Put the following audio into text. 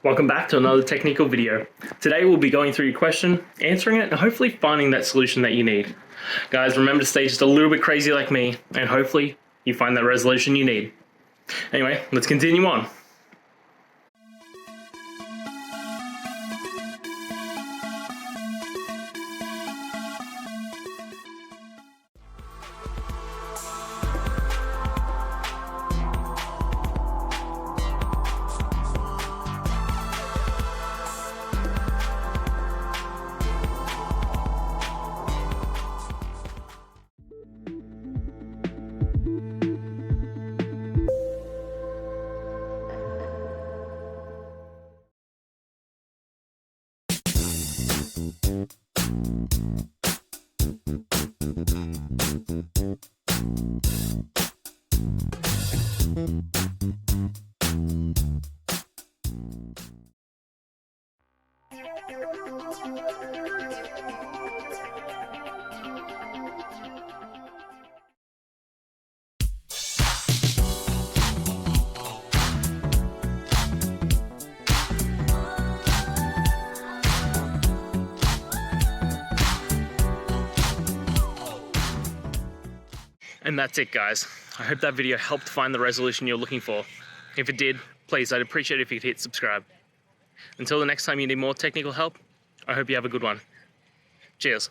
Welcome back to another technical video. Today we'll be going through your question, answering it, and hopefully finding that solution that you need. Guys, remember to stay just a little bit crazy like me, and hopefully you find that resolution you need. Anyway, let's continue on. And that's it, guys. I hope that video helped find the resolution you're looking for. If it did, please, I'd appreciate it if you could hit subscribe. Until the next time you need more technical help, I hope you have a good one. Cheers.